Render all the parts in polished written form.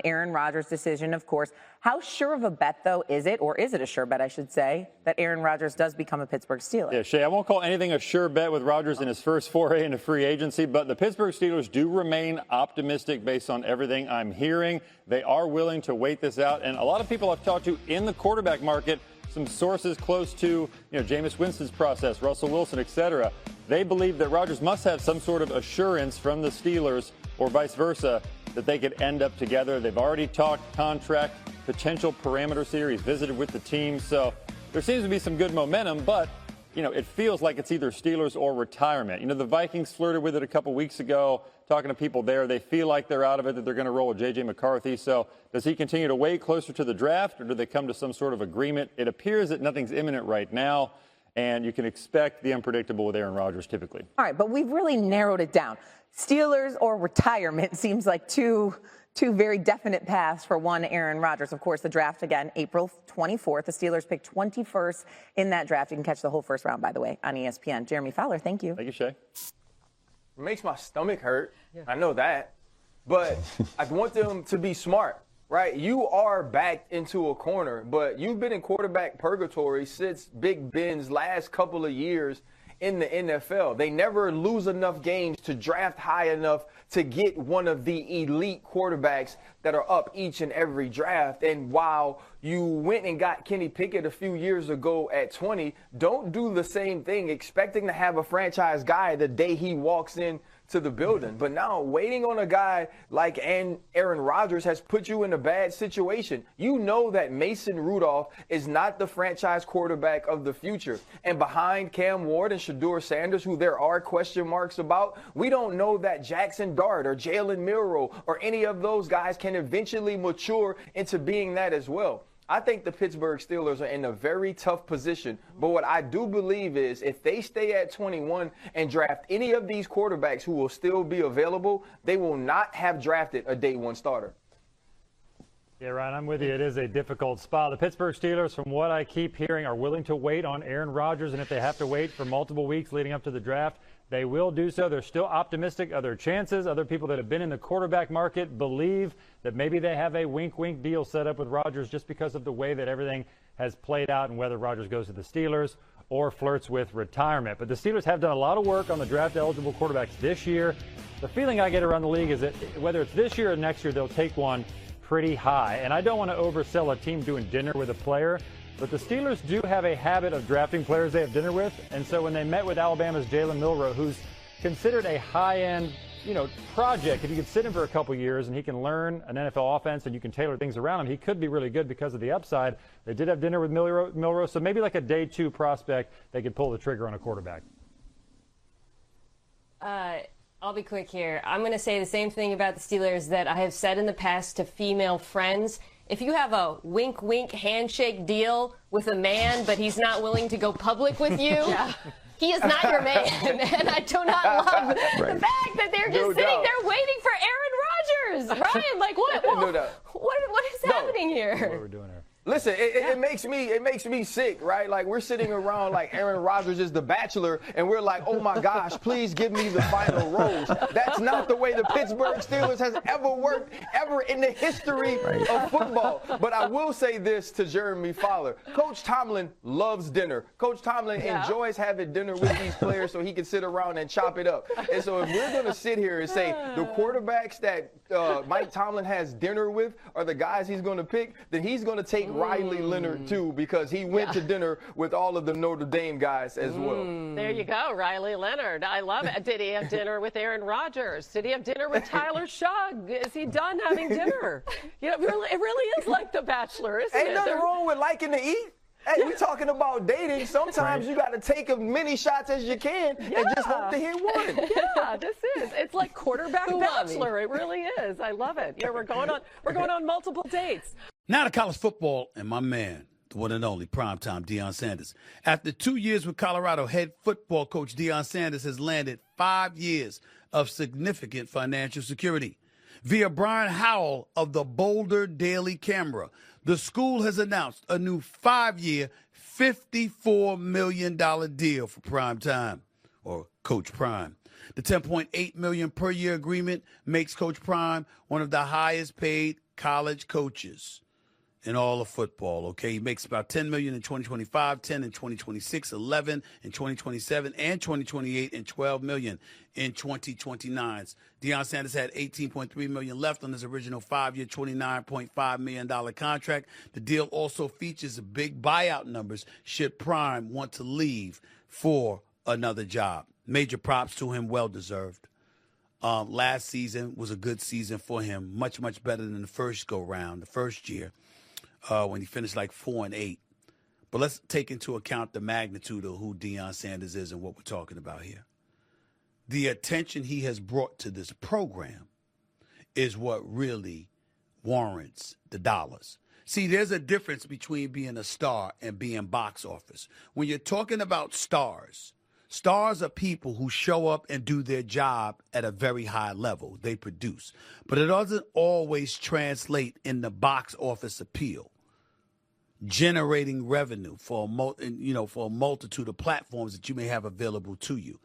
Aaron Rodgers' decision, of course. How sure of a bet, though, is it, or is it a sure bet, I should say, that Aaron Rodgers does become a Pittsburgh Steeler? Yeah, Shay, I won't call anything a sure bet with Rodgers in his first foray into free agency, but the Pittsburgh Steelers do remain optimistic based on everything I'm hearing. They are willing to wait this out, and a lot of people I've talked to in the quarterback market, some sources close to, Jameis Winston's process, Russell Wilson, etc., they believe that Rodgers must have some sort of assurance from the Steelers or vice versa that they could end up together. They've already talked contract, potential parameter series, visited with the team. So there seems to be some good momentum, but, it feels like it's either Steelers or retirement. The Vikings flirted with it a couple weeks ago, talking to people there. They feel like they're out of it, that they're going to roll with J.J. McCarthy. So does he continue to wait closer to the draft, or do they come to some sort of agreement? It appears that nothing's imminent right now, and you can expect the unpredictable with Aaron Rodgers typically. All right, but we've really narrowed it down. Steelers or retirement seems like two very definite paths for one Aaron Rodgers. Of course, the draft, again, April 24th. The Steelers pick 21st in that draft. You can catch the whole first round, by the way, on ESPN. Jeremy Fowler, thank you. Thank you, Shay. It makes my stomach hurt. Yeah. I know that. But I want them to be smart, right? You are backed into a corner, but you've been in quarterback purgatory since Big Ben's last couple of years in the NFL. They never lose enough games to draft high enough to get one of the elite quarterbacks that are up each and every draft. And while you went and got Kenny Pickett a few years ago at 20, don't do the same thing expecting to have a franchise guy the day he walks in to the building. But now waiting on a guy like Aaron Rodgers has put you in a bad situation. You know that Mason Rudolph is not the franchise quarterback of the future. And behind Cam Ward and Shedeur Sanders, who there are question marks about, we don't know that Jackson Dart or Jalen Milroe or any of those guys can eventually mature into being that as well. I think the Pittsburgh Steelers are in a very tough position. But what I do believe is if they stay at 21 and draft any of these quarterbacks who will still be available, they will not have drafted a day one starter. Yeah, Ryan, I'm with you. It is a difficult spot. The Pittsburgh Steelers, from what I keep hearing, are willing to wait on Aaron Rodgers. And if they have to wait for multiple weeks leading up to the draft, they will do so. They're still optimistic of their chances. Other people that have been in the quarterback market believe that maybe they have a wink-wink deal set up with Rodgers just because of the way that everything has played out and whether Rodgers goes to the Steelers or flirts with retirement. But the Steelers have done a lot of work on the draft-eligible quarterbacks this year. The feeling I get around the league is that whether it's this year or next year, they'll take one pretty high. And I don't want to oversell a team doing dinner with a player, but the Steelers do have a habit of drafting players they have dinner with. And so when they met with Alabama's Jalen Milroe, who's considered a high-end, project, if you could sit him for a couple years and he can learn an NFL offense and you can tailor things around him, he could be really good because of the upside. They did have dinner with Milroe, so maybe like a day two prospect, they could pull the trigger on a quarterback. I'll be quick here. I'm going to say the same thing about the Steelers that I have said in the past to female friends. If you have a wink-wink handshake deal with a man, but he's not willing to go public with you, he is not your man. And I do not love the fact that they're just sitting there waiting for Aaron Rodgers. Ryan, like what is happening here? What are we doing here? Listen, it makes me sick, right? Like we're sitting around like Aaron Rodgers is the Bachelor, and we're like, oh my gosh, please give me the final rose. That's not the way the Pittsburgh Steelers has ever worked, ever in the history of football. But I will say this to Jeremy Fowler. Coach Tomlin loves dinner. Coach Tomlin enjoys having dinner with these players so he can sit around and chop it up. And so if we're going to sit here and say the quarterbacks that Mike Tomlin has dinner with are the guys he's going to pick, then he's going to take Riley Leonard too, because he went to dinner with all of the Notre Dame guys as well. There you go, Riley Leonard. I love it. Did he have dinner with Aaron Rodgers? Did he have dinner with Tyler Shugg? Is he done having dinner? It really is like The Bachelor, isn't it? Ain't nothing wrong with liking to eat. Hey, we're talking about dating. Sometimes you got to take as many shots as you can and just hope to hit one. Yeah, it's like quarterback Bachelor. It really is. I love it. Yeah, we're going on multiple dates. Now to college football and my man, the one and only primetime Deion Sanders. After 2 years with Colorado, head football coach Deion Sanders has landed 5 years of significant financial security. Via Brian Howell of the Boulder Daily Camera, the school has announced a new 5-year, $54 million deal for Primetime, or Coach Prime. The $10.8 million per year agreement makes Coach Prime one of the highest paid college coaches in all of football, okay? He makes about $10 million in 2025, 10 in 2026, 11 in 2027, and 2028, and $12 million in 2029. Deion Sanders had $18.3 million left on his original 5-year, $29.5 million contract. The deal also features big buyout numbers should Prime want to leave for another job. Major props to him, well-deserved. Last season was a good season for him, much, much better than the first go-round, the first year. When he finished like 4-8. But let's take into account the magnitude of who Deion Sanders is and what we're talking about here. The attention he has brought to this program is what really warrants the dollars. See, there's a difference between being a star and being box office. When you're talking about stars, stars are people who show up and do their job at a very high level. They produce. But it doesn't always translate in the box office appeal, generating revenue for a multitude of platforms that you may have available to you.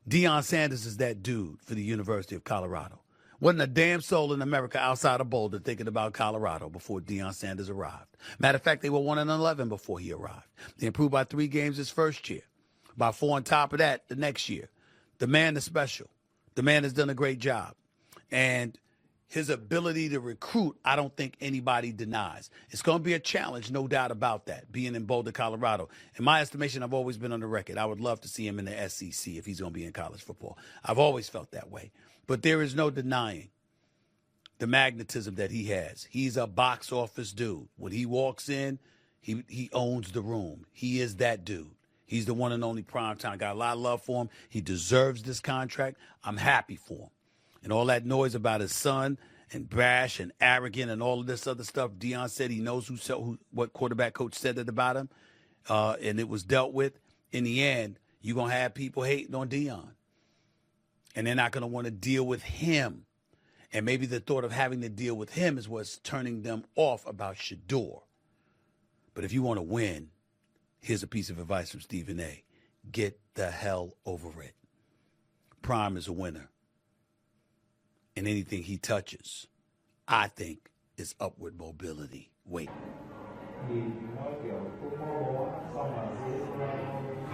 Deion Sanders is that dude for the University of Colorado. Wasn't a damn soul in America outside of Boulder thinking about Colorado before Deion Sanders arrived. Matter of fact, they were 1-11 before he arrived. They improved by 3 games his first year. By 4 on top of that the next year. The man is special. The man has done a great job. And his ability to recruit, I don't think anybody denies. It's going to be a challenge, no doubt about that, being in Boulder, Colorado. In my estimation, I've always been on the record. I would love to see him in the SEC if he's going to be in college football. I've always felt that way. But there is no denying the magnetism that he has. He's a box office dude. When he walks in, he owns the room. He is that dude. He's the one and only primetime guy. A lot of love for him. He deserves this contract. I'm happy for him. And all that noise about his son and brash and arrogant and all of this other stuff, Deion said he knows what quarterback coach said it about him, and it was dealt with. In the end, you're going to have people hating on Deion. And they're not going to want to deal with him. And maybe the thought of having to deal with him is what's turning them off about Shador. But if you want to win, here's a piece of advice from Stephen A. Get the hell over it. Prime is a winner. And anything he touches, I think, is upward mobility. Wait.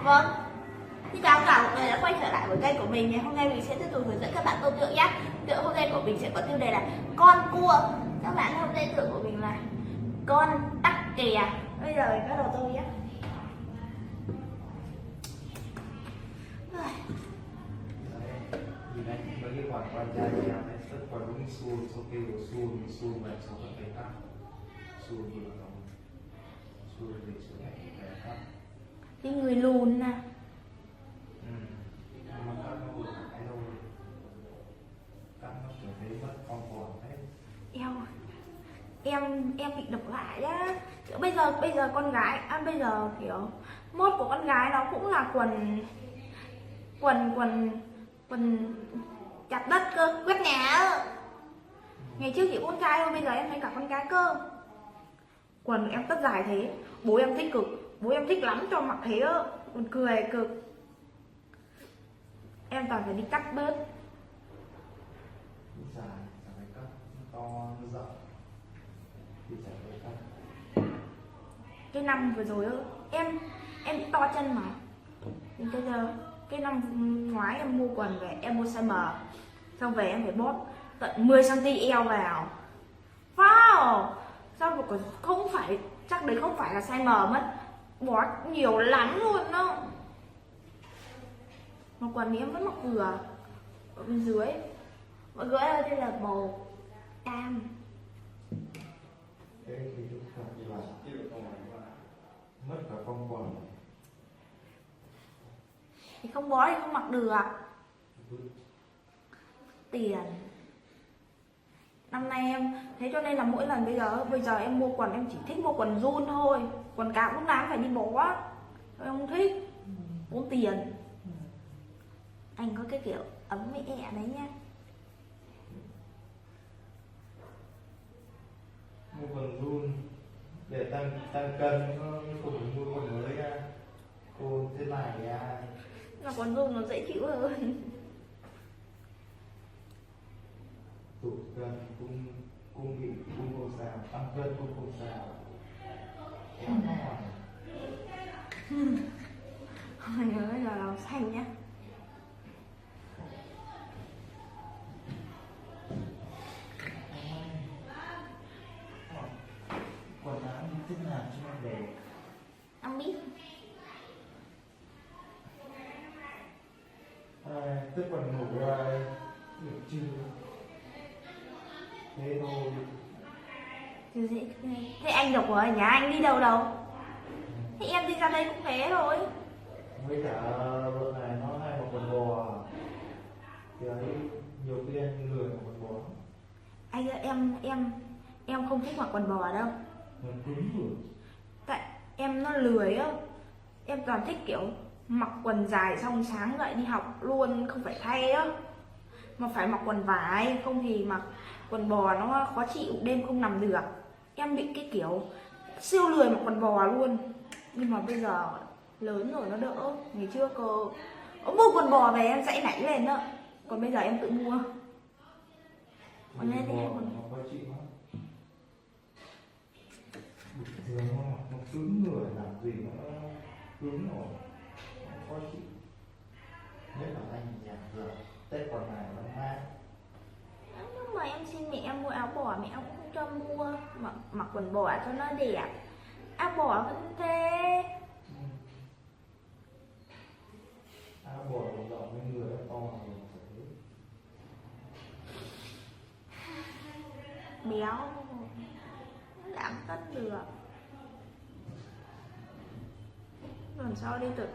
Vâng. Xin chào cả mọi người đã quay trở lại với kênh của mình. Ngày hôm nay mình sẽ tiếp tục hướng dẫn các bạn câu tựa nhé. Tựa hôm nay của mình sẽ có tiêu đề là con cua. Các bạn hôm nay tựa của mình là con tắc kè. Bây giờ mình bắt đầu tôi nhé. Cái người lùn nè. Em bị độc lại á. Bây giờ con gái bây giờ kiểu mốt của con gái nó cũng là quần chặt đất cơ, quét nhà. Ngày trước chỉ con trai thôi, bây giờ em thấy cả con gái cơ. Quần em tất dài thế, bố em thích cực, bố em thích lắm cho mặc thế á, còn cười cực. Em toàn phải đi cắt bớt. Cái năm vừa rồi em bị to chân mà. Đến bây giờ cái năm ngoái em mua quần về, em mua size M. Xong về em phải bóp tận 10cm eo vào. Wow. Sao mà không phải, chắc đấy không phải là size M mất. Bó nhiều lắm luôn đó. Mà quần thì em vẫn mặc vừa. Ở bên dưới mọi người ơi, đây là màu cam. Mất cả con quần. Thì không bó thì không mặc được. Tiền. Năm nay em thế cho nên là mỗi lần bây giờ em mua quần em chỉ thích mua quần jean thôi. Quần cáo lúc nào phải đi bó. Em không thích. Tốn tiền. Anh có cái kiểu ấm mẹ đấy nha. Mua quần jean để tăng cân, cô phải mua quần mới ra. Cô thế này à. Là quần jean nó dễ chịu hơn. Tụt cân cũng cung vị cung không sao, tăng cân cung không sao. Quá ngon. Mọi người bây giờ làm xanh nhá. Quần áo như thế nào cho nó đẹp? Ăn biết. Tức còn ngủ rồi, được chưa? Thế thôi. Thế anh độc ở nhà anh đi đâu đâu? Thế em đi ra đây cũng thế thôi. Với cả vợ này nó hay mặc quần bò. Thì ấy, nhiều khi anh lười mặc quần bò. Anh ơi, em không thích mặc quần bò đâu. Nó cứng rồi. Tại em nó lười á. Em toàn thích kiểu mặc quần dài xong sáng dậy đi học luôn, không phải thay á. Mà phải mặc quần vải, không thì mặc quần bò nó khó chịu, đêm không nằm được. Em bị cái kiểu siêu lười mặc quần bò luôn. Nhưng mà bây giờ lớn rồi nó đỡ. Ngày trước cơ mua quần bò về em sẽ nảy lên đó. Còn bây giờ em tự mua. Còn nghe thấy quần nó khó chịu lắm. Bình thường nó cứng người làm gì nó cứng rồi. Nó khó chịu. Nhất là anh nhạc rồi. Tết còn này nó mát. Nhưng mà em xin mẹ em mua áo bò, mẹ em cũng không cho mua. Mặc quần bò cho nó đẹp. Áo bò vẫn thế. Áo bò rộng với người nó to rồi. Béo giảm cân được. Lần sau đi tự